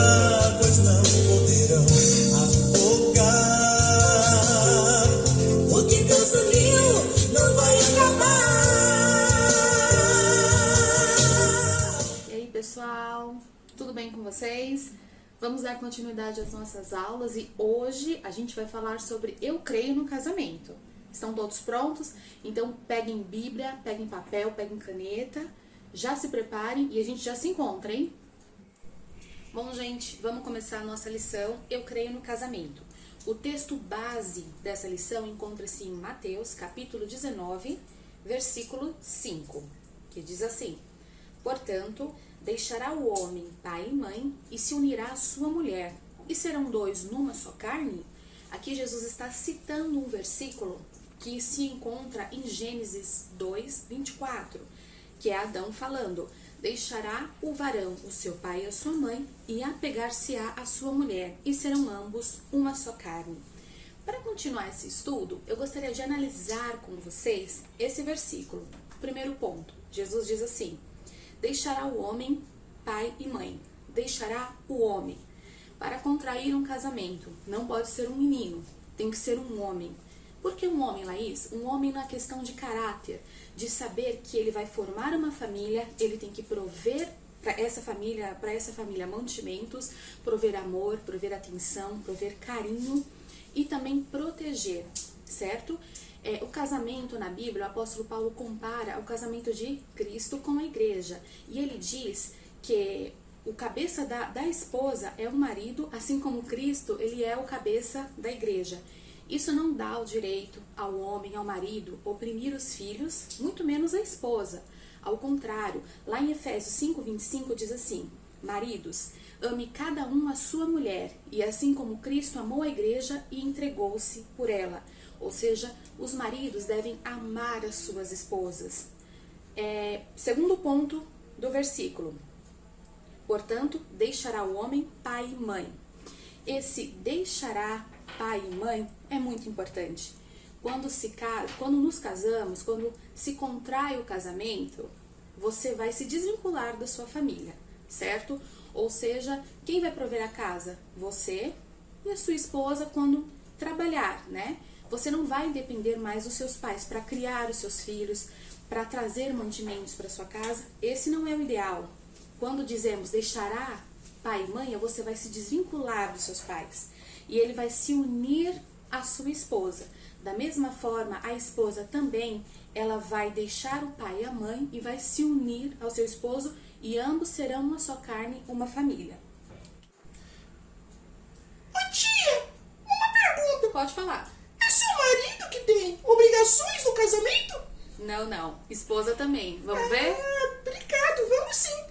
águas não poderão afogar. Porque Deus uniu, não vai acabar. E aí, pessoal, tudo bem com vocês? Vamos dar continuidade às nossas aulas e hoje a gente vai falar sobre Eu Creio no Casamento. Estão todos prontos? Então peguem Bíblia, peguem papel, peguem caneta, já se preparem e a gente já se encontra, hein? Bom, gente, vamos começar a nossa lição Eu Creio no Casamento. O texto base dessa lição encontra-se em Mateus, capítulo 19, versículo 5, que diz assim: Portanto, deixará o homem pai e mãe e se unirá à sua mulher, e serão dois numa só carne? Aqui Jesus está citando um versículo que se encontra em Gênesis 2, 24, que é Adão falando: deixará o varão o seu pai e a sua mãe e apegar-se-á à sua mulher, e serão ambos uma só carne. Para continuar esse estudo, eu gostaria de analisar com vocês esse versículo. Primeiro ponto, Jesus diz assim: deixará o homem pai e mãe. Deixará o homem. Para contrair um casamento, não pode ser um menino, tem que ser um homem. Por que um homem, Laís? Um homem na questão de caráter, de saber que ele vai formar uma família, ele tem que prover para essa família mantimentos, prover amor, prover atenção, prover carinho e também proteger, certo? O casamento na Bíblia, o apóstolo Paulo compara o casamento de Cristo com a igreja. E ele diz que o cabeça da esposa é o marido, assim como Cristo, ele é o cabeça da igreja. Isso não dá o direito ao homem, ao marido, oprimir os filhos, muito menos a esposa. Ao contrário, lá em Efésios 5:25 diz assim: maridos, ame cada um a sua mulher, e assim como Cristo amou a igreja e entregou-se por ela. Ou seja, os maridos devem amar as suas esposas. Segundo ponto do versículo. Portanto, deixará o homem pai e mãe. Esse deixará pai e mãe é muito importante. Quando nos casamos, quando se contrai o casamento, você vai se desvincular da sua família, certo? Ou seja, quem vai prover a casa? Você e a sua esposa quando trabalhar, né? Você não vai depender mais dos seus pais para criar os seus filhos, para trazer mantimentos para sua casa. Esse não é o ideal. Quando dizemos deixará pai e mãe, você vai se desvincular dos seus pais e ele vai se unir à sua esposa. Da mesma forma, a esposa também, ela vai deixar o pai e a mãe e vai se unir ao seu esposo e ambos serão uma só carne, uma família. Ô tia, uma pergunta. Pode falar. É seu marido que tem obrigações no casamento? Não. Esposa também. Vamos ver? Obrigado, vamos sim.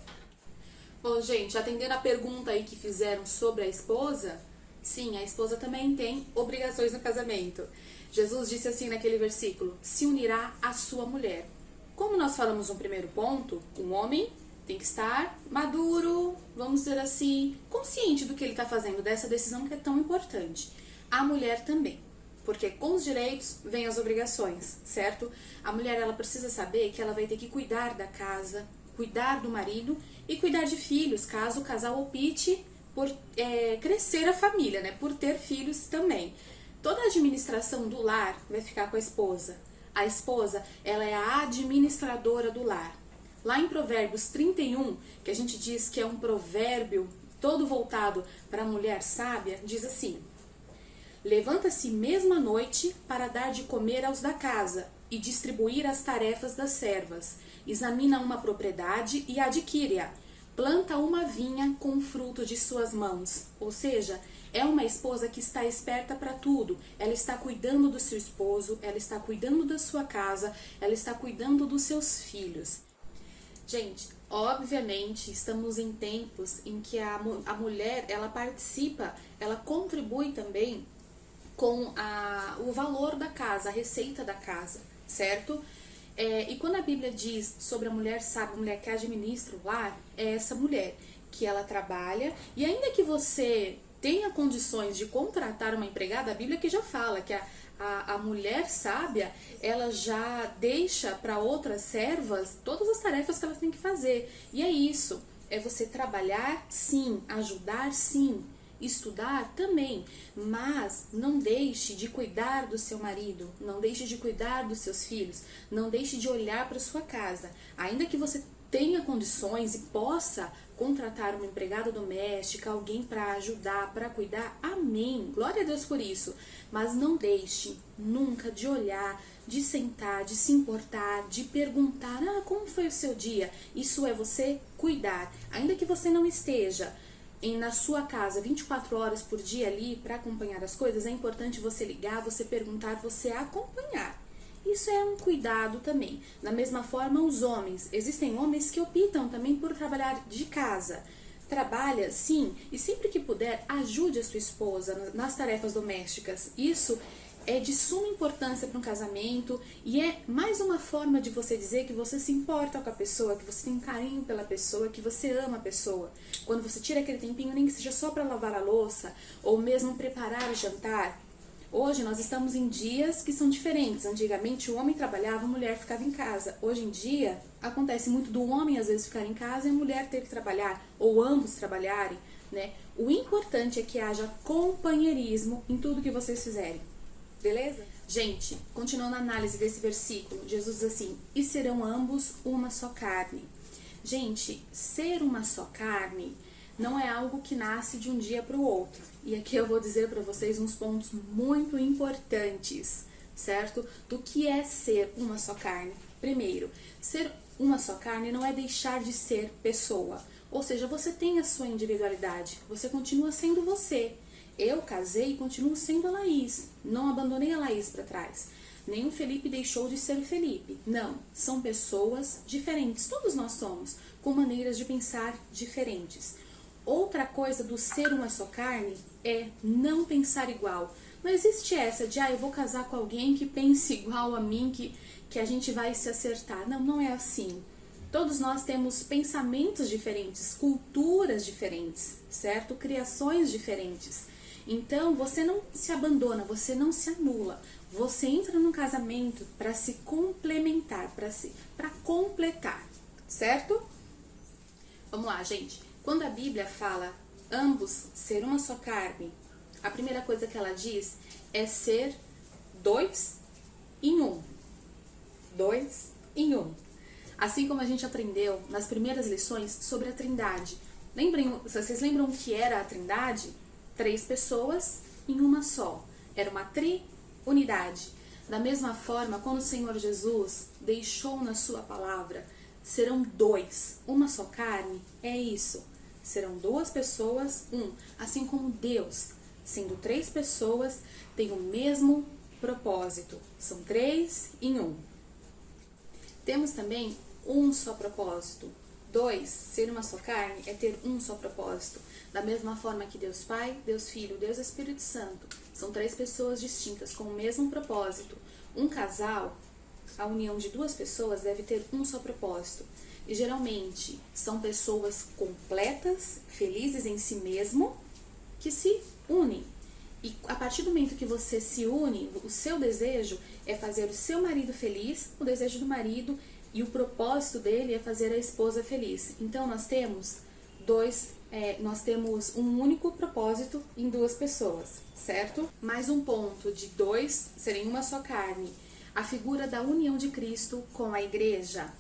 Bom, gente, atendendo a pergunta aí que fizeram sobre a esposa, sim, a esposa também tem obrigações no casamento. Jesus disse assim naquele versículo: se unirá à sua mulher. Como nós falamos no primeiro ponto, um homem tem que estar maduro, vamos dizer assim, consciente do que ele está fazendo, dessa decisão que é tão importante. A mulher também, porque com os direitos vêm as obrigações, certo? A mulher, ela precisa saber que ela vai ter que cuidar da casa, cuidar do marido e cuidar de filhos, caso o casal opte por crescer a família, né? Por ter filhos também. Toda a administração do lar vai ficar com a esposa. A esposa, ela é a administradora do lar. Lá em Provérbios 31, que a gente diz que é um provérbio todo voltado para a mulher sábia, diz assim: levanta-se mesmo à noite para dar de comer aos da casa e distribuir as tarefas das servas. Examina uma propriedade e adquire-a. Planta uma vinha com o fruto de suas mãos. Ou seja, é uma esposa que está esperta para tudo. Ela está cuidando do seu esposo, ela está cuidando da sua casa, ela está cuidando dos seus filhos. Gente, obviamente estamos em tempos em que a mulher, ela participa, ela contribui também com o valor da casa, a receita da casa, certo? E quando a Bíblia diz sobre a mulher sábia, a mulher que administra o lar, é essa mulher que ela trabalha, e ainda que você tenha condições de contratar uma empregada, a Bíblia que já fala que a mulher sábia, ela já deixa para outras servas todas as tarefas que elas têm que fazer. E é isso. é você trabalhar sim, ajudar sim, estudar também, mas não deixe de cuidar do seu marido, não deixe de cuidar dos seus filhos, não deixe de olhar para sua casa. Ainda que você tenha condições e possa contratar uma empregada doméstica, alguém para ajudar, para cuidar, amém, glória a Deus por isso, mas não deixe nunca de olhar, de sentar, de se importar, de perguntar, como foi o seu dia? Isso é você cuidar, ainda que você não esteja na sua casa 24 horas por dia ali para acompanhar as coisas, é importante você ligar, você perguntar, você acompanhar. Isso é um cuidado também. Da mesma forma, os homens. Existem homens que optam também por trabalhar de casa. Trabalha, sim, e sempre que puder, ajude a sua esposa nas tarefas domésticas. Isso é de suma importância para um casamento e é mais uma forma de você dizer que você se importa com a pessoa, que você tem carinho pela pessoa, que você ama a pessoa. Quando você tira aquele tempinho, nem que seja só para lavar a louça ou mesmo preparar o jantar. Hoje nós estamos em dias que são diferentes. Antigamente o homem trabalhava, a mulher ficava em casa. Hoje em dia acontece muito do homem às vezes ficar em casa e a mulher ter que trabalhar, ou ambos trabalharem, né? O importante é que haja companheirismo em tudo que vocês fizerem. Beleza? Gente, continuando a análise desse versículo, Jesus diz assim: e serão ambos uma só carne. Gente, ser uma só carne não é algo que nasce de um dia para o outro. E aqui eu vou dizer para vocês uns pontos muito importantes, certo? Do que é ser uma só carne. Primeiro, ser uma só carne não é deixar de ser pessoa. Ou seja, você tem a sua individualidade, você continua sendo você. Eu casei e continuo sendo a Laís, não abandonei a Laís para trás. Nem o Felipe deixou de ser o Felipe. Não, são pessoas diferentes, todos nós somos, com maneiras de pensar diferentes. Outra coisa do ser uma só carne é não pensar igual. Não existe essa de, eu vou casar com alguém que pense igual a mim, que a gente vai se acertar. Não, não é assim. Todos nós temos pensamentos diferentes, culturas diferentes, certo? Criações diferentes. Então, você não se abandona, você não se anula. Você entra no casamento para se complementar, para completar, certo? Vamos lá, gente. Quando a Bíblia fala ambos ser uma só carne, a primeira coisa que ela diz é ser 2 em 1. 2 em 1. Assim como a gente aprendeu nas primeiras lições sobre a Trindade. Vocês lembram o que era a Trindade? 3 pessoas em uma só. Era uma triunidade. Da mesma forma, quando o Senhor Jesus deixou na sua palavra, serão 2, uma só carne, é isso. Serão 2 pessoas, assim como Deus, sendo 3 pessoas, tem o mesmo propósito. São 3 em 1. Temos também um só propósito. 2, ser uma só carne, é ter um só propósito. Da mesma forma que Deus Pai, Deus Filho, Deus Espírito Santo, são 3 pessoas distintas com o mesmo propósito. Um casal, a união de 2 pessoas deve ter um só propósito. E geralmente são pessoas completas, felizes em si mesmo, que se unem. E a partir do momento que você se une, o seu desejo é fazer o seu marido feliz, o desejo do marido, e o propósito dele é fazer a esposa feliz. Então nós temos um único propósito em 2 pessoas, certo? Mais um ponto de 2 serem uma só carne. A figura da união de Cristo com a igreja.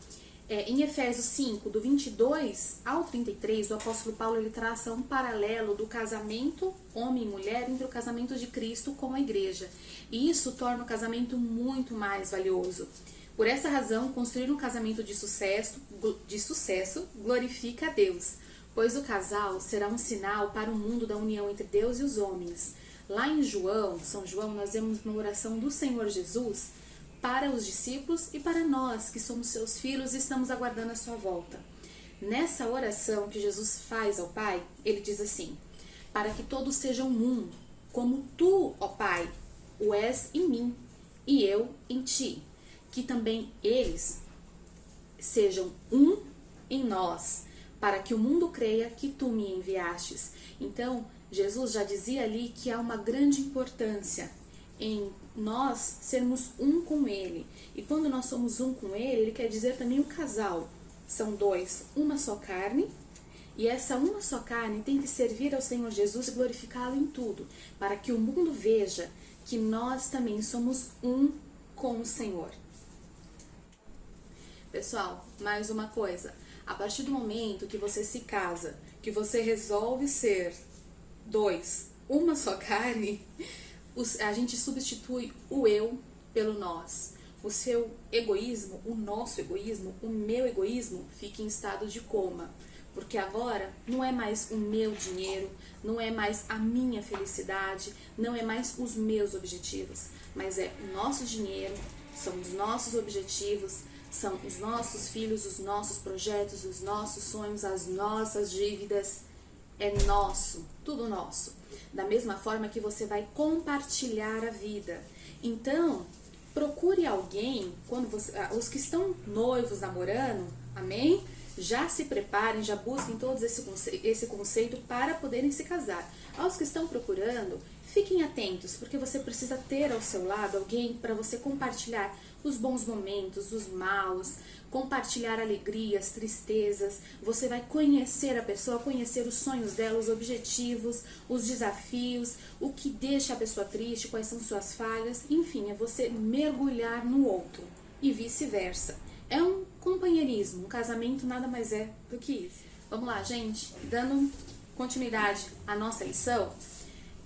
Em Efésios 5, do 22 ao 33, o apóstolo Paulo ele traça um paralelo do casamento homem e mulher entre o casamento de Cristo com a igreja. E isso torna o casamento muito mais valioso. Por essa razão, construir um casamento de sucesso glorifica a Deus, pois o casal será um sinal para o mundo da união entre Deus e os homens. Lá em São João, nós vemos uma oração do Senhor Jesus para os discípulos e para nós, que somos seus filhos e estamos aguardando a sua volta. Nessa oração que Jesus faz ao Pai, ele diz assim: para que todos sejam um, como tu, ó Pai, o és em mim e eu em ti, que também eles sejam um em nós, para que o mundo creia que tu me enviastes. Então, Jesus já dizia ali que há uma grande importância em nós sermos um com Ele. E quando nós somos um com Ele, Ele quer dizer também o casal. São 2, uma só carne. E essa uma só carne tem que servir ao Senhor Jesus e glorificá-lo em tudo, para que o mundo veja que nós também somos um com o Senhor. Pessoal, mais uma coisa. A partir do momento que você se casa, que você resolve ser uma só carne, a gente substitui o eu pelo nós. O seu egoísmo, o nosso egoísmo, o meu egoísmo fica em estado de coma. Porque agora não é mais o meu dinheiro, não é mais a minha felicidade, não é mais os meus objetivos, mas é o nosso dinheiro, são os nossos objetivos, são os nossos filhos, os nossos projetos, os nossos sonhos, as nossas dívidas. É nosso, tudo nosso. Da mesma forma que você vai compartilhar a vida. Então, procure alguém, os que estão noivos, namorando, amém? Já se preparem, já busquem todo esse conceito para poderem se casar. Aos que estão procurando, fiquem atentos, porque você precisa ter ao seu lado alguém para você compartilhar os bons momentos, os maus, compartilhar alegrias, tristezas. Você vai conhecer a pessoa, conhecer os sonhos dela, os objetivos, os desafios, o que deixa a pessoa triste, quais são suas falhas. Enfim, é você mergulhar no outro e vice-versa. É um companheirismo, um casamento nada mais é do que isso. Vamos lá, gente, dando continuidade à nossa lição.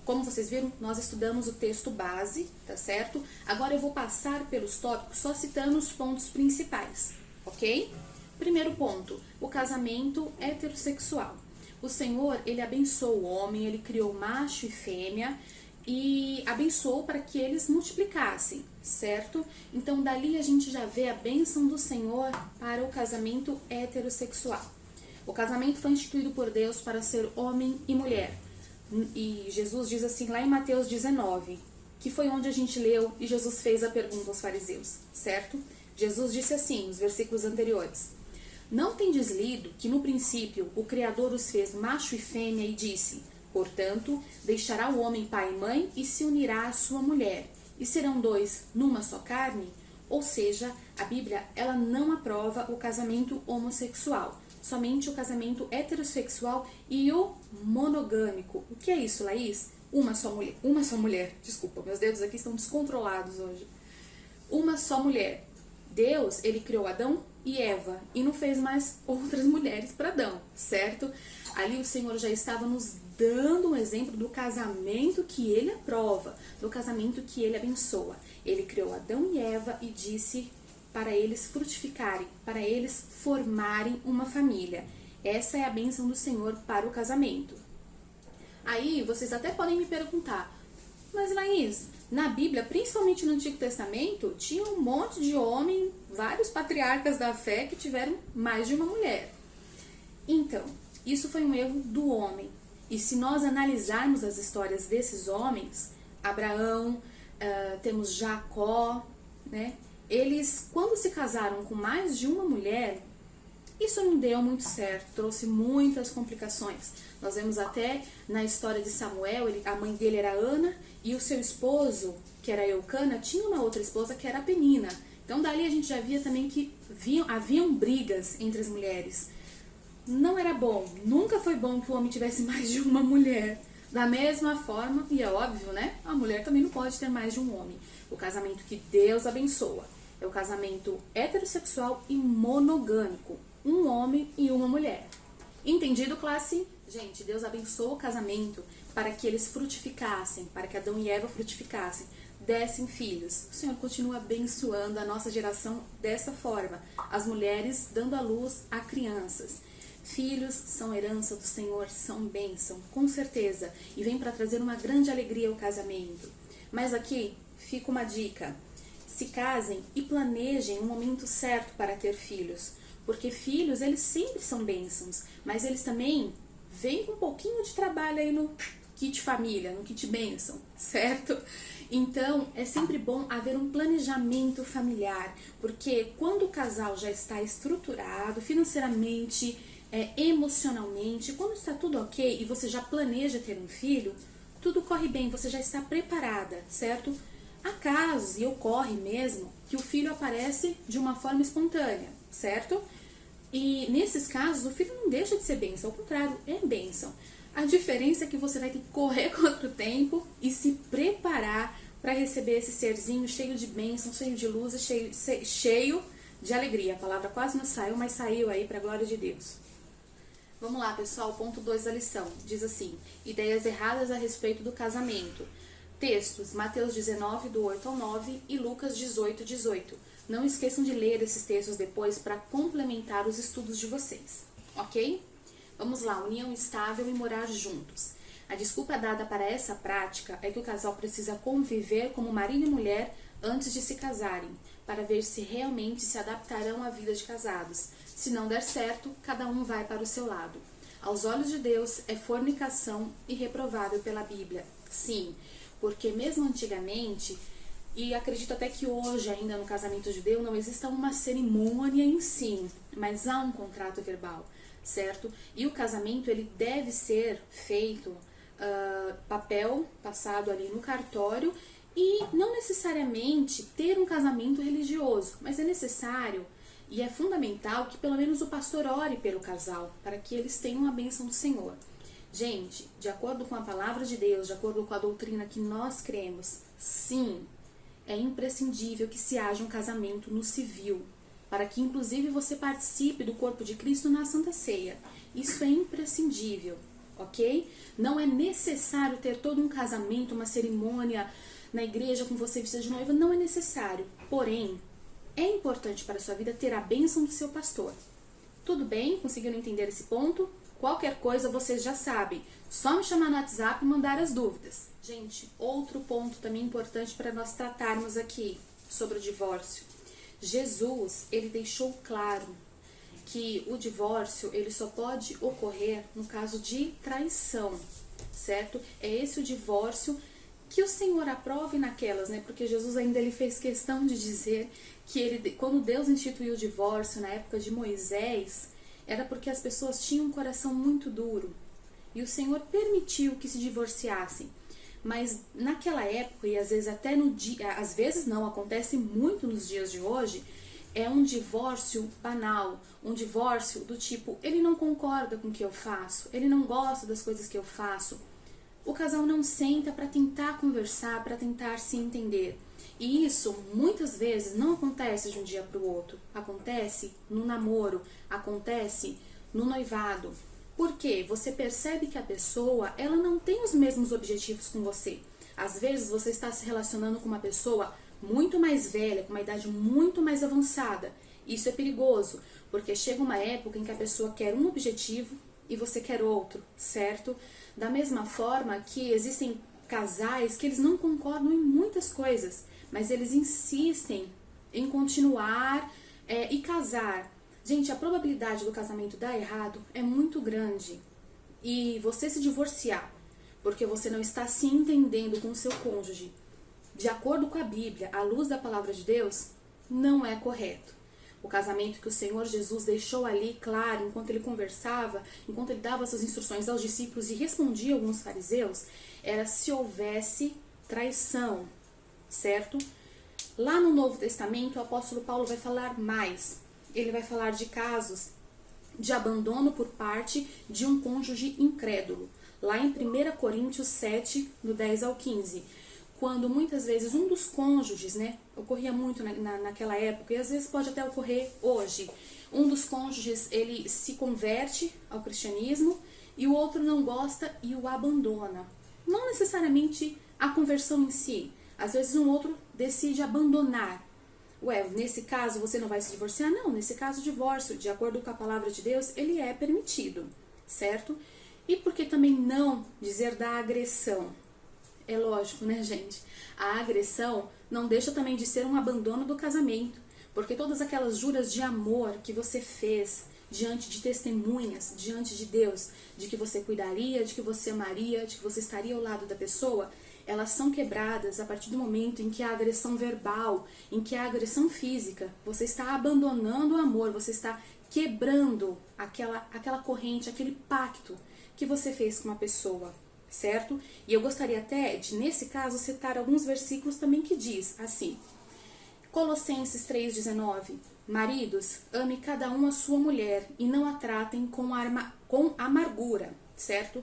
Como vocês viram, nós estudamos o texto base, tá certo? Agora eu vou passar pelos tópicos só citando os pontos principais, ok? Primeiro ponto, o casamento heterossexual. O Senhor, Ele abençoou o homem, Ele criou macho e fêmea e abençoou para que eles multiplicassem, certo? Então, dali a gente já vê a bênção do Senhor para o casamento heterossexual. O casamento foi instituído por Deus para ser homem e mulher. E Jesus diz assim lá em Mateus 19, que foi onde a gente leu e Jesus fez a pergunta aos fariseus, certo? Jesus disse assim, nos versículos anteriores: Não tendes lido que no princípio o Criador os fez macho e fêmea e disse: Portanto, deixará o homem pai e mãe e se unirá à sua mulher, e serão dois numa só carne? Ou seja, a Bíblia ela não aprova o casamento homossexual, somente o casamento heterossexual e o monogâmico. O que é isso, Laís? Uma só mulher. Desculpa, meus dedos aqui estão descontrolados hoje. Uma só mulher. Deus, ele criou Adão e Eva e não fez mais outras mulheres para Adão, certo? Ali o Senhor já estava nos dando um exemplo do casamento que ele aprova, do casamento que ele abençoa. Ele criou Adão e Eva e disse para eles frutificarem, para eles formarem uma família. Essa é a bênção do Senhor para o casamento. Aí vocês até podem me perguntar, mas Laís, na Bíblia, principalmente no Antigo Testamento, tinha um monte de homem, vários patriarcas da fé que tiveram mais de uma mulher. Então, isso foi um erro do homem. E se nós analisarmos as histórias desses homens, Abraão, temos Jacó, né? Eles, quando se casaram com mais de uma mulher, isso não deu muito certo, trouxe muitas complicações. Nós vemos até na história de Samuel, a mãe dele era Ana, e o seu esposo, que era Eucana, tinha uma outra esposa que era Penina. Então dali a gente já via também que haviam brigas entre as mulheres. Não era bom, nunca foi bom que o homem tivesse mais de uma mulher. Da mesma forma, e é óbvio, né? A mulher também não pode ter mais de um homem. O casamento que Deus abençoa é o casamento heterossexual e monogâmico. Um homem e uma mulher. Entendido, classe? Gente, Deus abençoa o casamento para que eles frutificassem, para que Adão e Eva frutificassem, dessem filhos. O Senhor continua abençoando a nossa geração dessa forma. As mulheres dando à luz a crianças. Filhos são herança do Senhor, são bênção, com certeza. E vem para trazer uma grande alegria ao casamento. Mas aqui fica uma dica. Se casem e planejem um momento certo para ter filhos. Porque filhos, eles sempre são bênçãos. Mas eles também vêm com um pouquinho de trabalho aí no kit família, no kit bênção, certo? Então, é sempre bom haver um planejamento familiar. Porque quando o casal já está estruturado financeiramente, emocionalmente, quando está tudo ok e você já planeja ter um filho, tudo corre bem, você já está preparada, certo? Há casos, e ocorre mesmo, que o filho aparece de uma forma espontânea, certo? E nesses casos, o filho não deixa de ser bênção, ao contrário, é bênção. A diferença é que você vai ter que correr contra o tempo e se preparar para receber esse serzinho cheio de bênção, cheio de luz e cheio de alegria. A palavra quase não saiu, mas saiu aí para a glória de Deus. Vamos lá, pessoal, ponto 2 da lição. Diz assim: ideias erradas a respeito do casamento. Textos, Mateus 19, do 8 ao 9 e Lucas 18, 18. Não esqueçam de ler esses textos depois para complementar os estudos de vocês, ok? Vamos lá, união estável e morar juntos. A desculpa dada para essa prática é que o casal precisa conviver como marido e mulher antes de se casarem, para ver se realmente se adaptarão à vida de casados. Se não der certo, cada um vai para o seu lado. Aos olhos de Deus, é fornicação e reprovável pela Bíblia. Sim, porque mesmo antigamente, e acredito até que hoje ainda no casamento judeu, não exista uma cerimônia em si, mas há um contrato verbal, certo? E o casamento, ele deve ser feito, papel passado ali no cartório, e não necessariamente ter um casamento religioso, mas é necessário e é fundamental que pelo menos o pastor ore pelo casal, para que eles tenham a bênção do Senhor. Gente, de acordo com a palavra de Deus, de acordo com a doutrina que nós cremos, sim, é imprescindível que se haja um casamento no civil, para que inclusive você participe do corpo de Cristo na Santa Ceia. Isso é imprescindível, ok? Não é necessário ter todo um casamento, uma cerimônia na igreja com você vestida de noiva, não é necessário. Porém, é importante para a sua vida ter a bênção do seu pastor. Tudo bem? Conseguiram entender esse ponto? Qualquer coisa vocês já sabem. Só me chamar no WhatsApp e mandar as dúvidas. Gente, outro ponto também importante para nós tratarmos aqui sobre o divórcio. Jesus, ele deixou claro que o divórcio, ele só pode ocorrer no caso de traição, certo? É esse o divórcio que o Senhor aprove naquelas, né? Porque Jesus ainda ele fez questão de dizer que ele, quando Deus instituiu o divórcio na época de Moisés, era porque as pessoas tinham um coração muito duro. E o Senhor permitiu que se divorciassem. Mas naquela época, e às vezes até no dia, às vezes não, acontece muito nos dias de hoje, é um divórcio banal, um divórcio do tipo, ele não concorda com o que eu faço, ele não gosta das coisas que eu faço. O casal não senta para tentar conversar, para tentar se entender. E isso, muitas vezes, não acontece de um dia para o outro. Acontece no namoro, acontece no noivado. Por quê? Você percebe que a pessoa, ela não tem os mesmos objetivos com você. Às vezes, você está se relacionando com uma pessoa muito mais velha, com uma idade muito mais avançada. Isso é perigoso, porque chega uma época em que a pessoa quer um objetivo e você quer outro, certo? Da mesma forma que existem casais que eles não concordam em muitas coisas, mas eles insistem em continuar e casar. Gente, a probabilidade do casamento dar errado é muito grande. E você se divorciar porque você não está se entendendo com o seu cônjuge, de acordo com a Bíblia, à luz da palavra de Deus, não é correto. O casamento que o Senhor Jesus deixou ali claro, enquanto ele conversava, enquanto ele dava suas instruções aos discípulos e respondia a alguns fariseus, era se houvesse traição, certo? Lá no Novo Testamento, o apóstolo Paulo vai falar mais. Ele vai falar de casos de abandono por parte de um cônjuge incrédulo. Lá em 1 Coríntios 7, do 10 ao 15. Quando muitas vezes um dos cônjuges, né, ocorria muito naquela época, e às vezes pode até ocorrer hoje, um dos cônjuges, ele se converte ao cristianismo e o outro não gosta e o abandona. Não necessariamente a conversão em si, às vezes um outro decide abandonar. Ué, nesse caso você não vai se divorciar? Não, nesse caso o divórcio, de acordo com a palavra de Deus, ele é permitido, certo? E por que também não dizer da agressão? É lógico, né, gente? A agressão não deixa também de ser um abandono do casamento, porque todas aquelas juras de amor que você fez diante de testemunhas, diante de Deus, de que você cuidaria, de que você amaria, de que você estaria ao lado da pessoa, elas são quebradas a partir do momento em que a agressão verbal, em que a agressão física, você está abandonando o amor, você está quebrando aquela corrente, aquele pacto que você fez com uma pessoa. Certo? E eu gostaria até de, nesse caso, citar alguns versículos também que diz assim: Colossenses 3,19. Maridos, ame cada um a sua mulher e não a tratem com amargura, certo?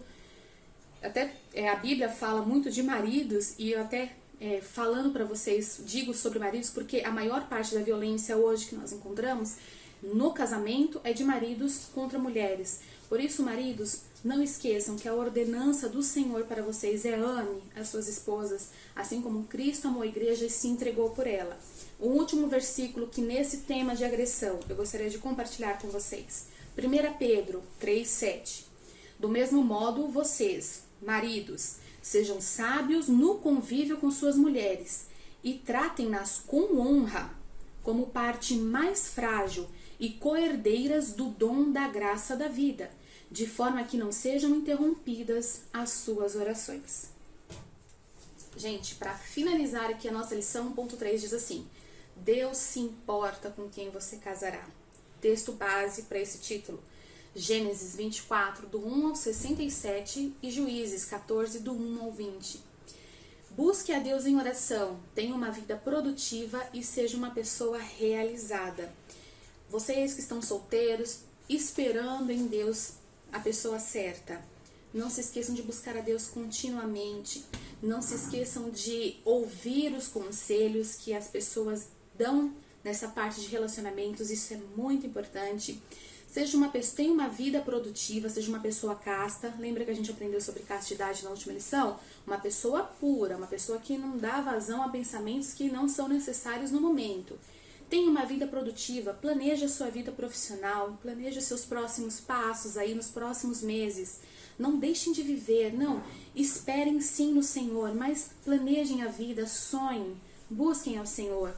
Até a Bíblia fala muito de maridos e eu até falando para vocês, digo sobre maridos porque a maior parte da violência hoje que nós encontramos no casamento é de maridos contra mulheres. Por isso, maridos, não esqueçam que a ordenança do Senhor para vocês é ame as suas esposas, assim como Cristo amou a igreja e se entregou por ela. O último versículo que nesse tema de agressão eu gostaria de compartilhar com vocês. 1 Pedro 3,7. Do mesmo modo, vocês, maridos, sejam sábios no convívio com suas mulheres e tratem-nas com honra, como parte mais frágil e coerdeiras do dom da graça da vida, de forma que não sejam interrompidas as suas orações. Gente, para finalizar aqui a nossa lição, ponto 3 diz assim: Deus se importa com quem você casará. Texto base para esse título: Gênesis 24, do 1 ao 67 e Juízes 14, do 1 ao 20. Busque a Deus em oração, tenha uma vida produtiva e seja uma pessoa realizada. Vocês que estão solteiros, esperando em Deus a pessoa certa, não se esqueçam de buscar a Deus continuamente, não se esqueçam de ouvir os conselhos que as pessoas dão nessa parte de relacionamentos, isso é muito importante. Seja uma pessoa, tenha uma vida produtiva, seja uma pessoa casta. Lembra que a gente aprendeu sobre castidade na última lição? Uma pessoa pura, uma pessoa que não dá vazão a pensamentos que não são necessários no momento. Tenha uma vida produtiva, planeje a sua vida profissional, planeje os seus próximos passos aí nos próximos meses. Não deixem de viver, não, esperem sim no Senhor, mas planejem a vida, sonhem, busquem ao Senhor.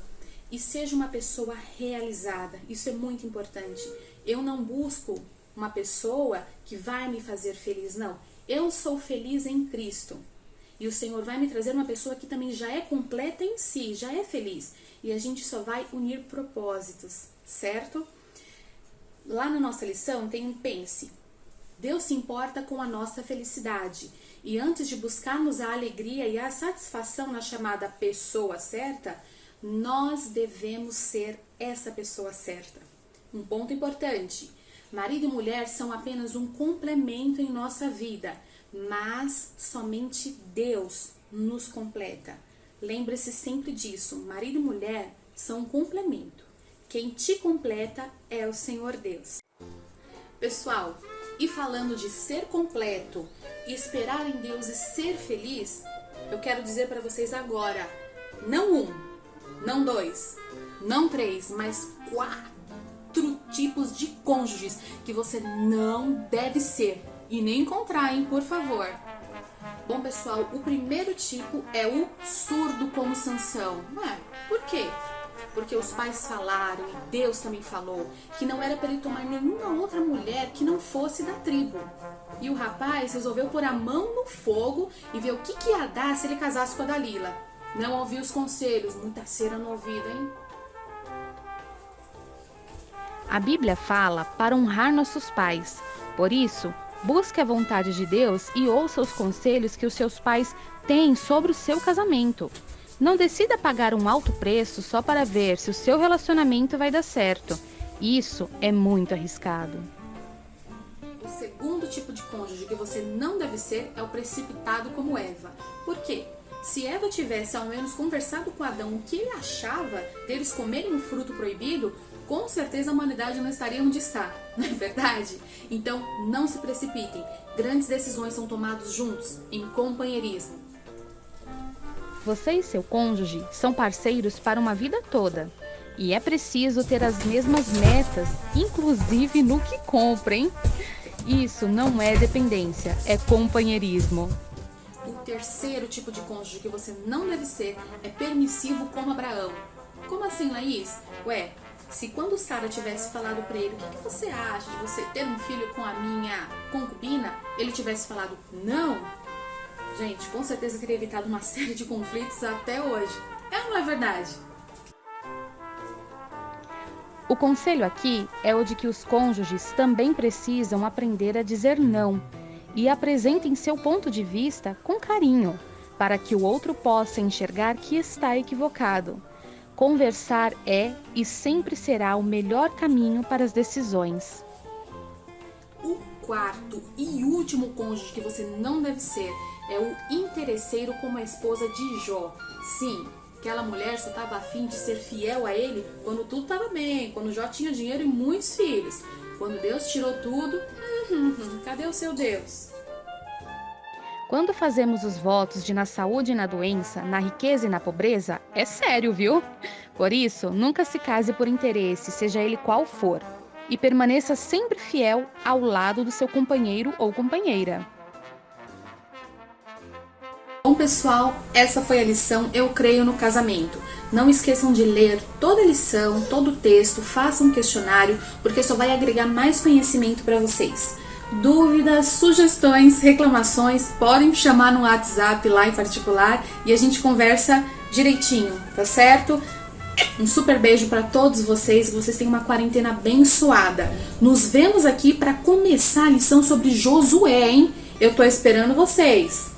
E seja uma pessoa realizada, isso é muito importante. Eu não busco uma pessoa que vai me fazer feliz, não. Eu sou feliz em Cristo. E o Senhor vai me trazer uma pessoa que também já é completa em si, já é feliz. E a gente só vai unir propósitos, certo? Lá na nossa lição tem um pense. Deus se importa com a nossa felicidade. E antes de buscarmos a alegria e a satisfação na chamada pessoa certa, nós devemos ser essa pessoa certa. Um ponto importante: marido e mulher são apenas um complemento em nossa vida, mas somente Deus nos completa. Lembre-se sempre disso, marido e mulher são um complemento. Quem te completa é o Senhor Deus. Pessoal, e falando de ser completo, esperar em Deus e ser feliz, eu quero dizer para vocês agora, não 1, não 2, não 3, mas 4 tipos de cônjuges que você não deve ser e nem encontrar, hein, por favor. Bom, pessoal, o primeiro tipo é o surdo como Sansão. Por quê? Porque os pais falaram, e Deus também falou, que não era para ele tomar nenhuma outra mulher que não fosse da tribo. E o rapaz resolveu pôr a mão no fogo e ver o que ia dar se ele casasse com a Dalila. Não ouviu os conselhos, muita cera no ouvido, hein? A Bíblia fala para honrar nossos pais. Por isso, busque a vontade de Deus e ouça os conselhos que os seus pais têm sobre o seu casamento. Não decida pagar um alto preço só para ver se o seu relacionamento vai dar certo. Isso é muito arriscado. O segundo tipo de cônjuge que você não deve ser é o precipitado como Eva. Por quê? Se Eva tivesse ao menos conversado com Adão o que ele achava deles comerem um fruto proibido, com certeza a humanidade não estaria onde está, não é verdade? Então, não se precipitem. Grandes decisões são tomadas juntos, em companheirismo. Você e seu cônjuge são parceiros para uma vida toda. E é preciso ter as mesmas metas, inclusive no que comprem. Isso não é dependência, é companheirismo. O terceiro tipo de cônjuge que você não deve ser é permissivo como Abraão. Como assim, Laís? Se quando Sara tivesse falado para ele, o que você acha de você ter um filho com a minha concubina, ele tivesse falado não, gente, com certeza teria evitado uma série de conflitos até hoje. É ou não é verdade? O conselho aqui é o de que os cônjuges também precisam aprender a dizer não e apresentem seu ponto de vista com carinho, para que o outro possa enxergar que está equivocado. Conversar é e sempre será o melhor caminho para as decisões. O quarto e último cônjuge que você não deve ser é o interesseiro como a esposa de Jó. Sim, aquela mulher só estava afim de ser fiel a ele quando tudo estava bem, quando Jó tinha dinheiro e muitos filhos. Quando Deus tirou tudo, cadê o seu Deus? Quando fazemos os votos de na saúde e na doença, na riqueza e na pobreza, é sério, viu? Por isso, nunca se case por interesse, seja ele qual for, e permaneça sempre fiel ao lado do seu companheiro ou companheira. Bom, pessoal, essa foi a lição Eu Creio no Casamento. Não esqueçam de ler toda a lição, todo o texto, façam um questionário, porque só vai agregar mais conhecimento para vocês. Dúvidas, sugestões, reclamações, podem me chamar no WhatsApp lá em particular e a gente conversa direitinho, tá certo? Um super beijo para todos vocês, que vocês tenham uma quarentena abençoada. Nos vemos aqui para começar a lição sobre Josué, hein? Eu tô esperando vocês.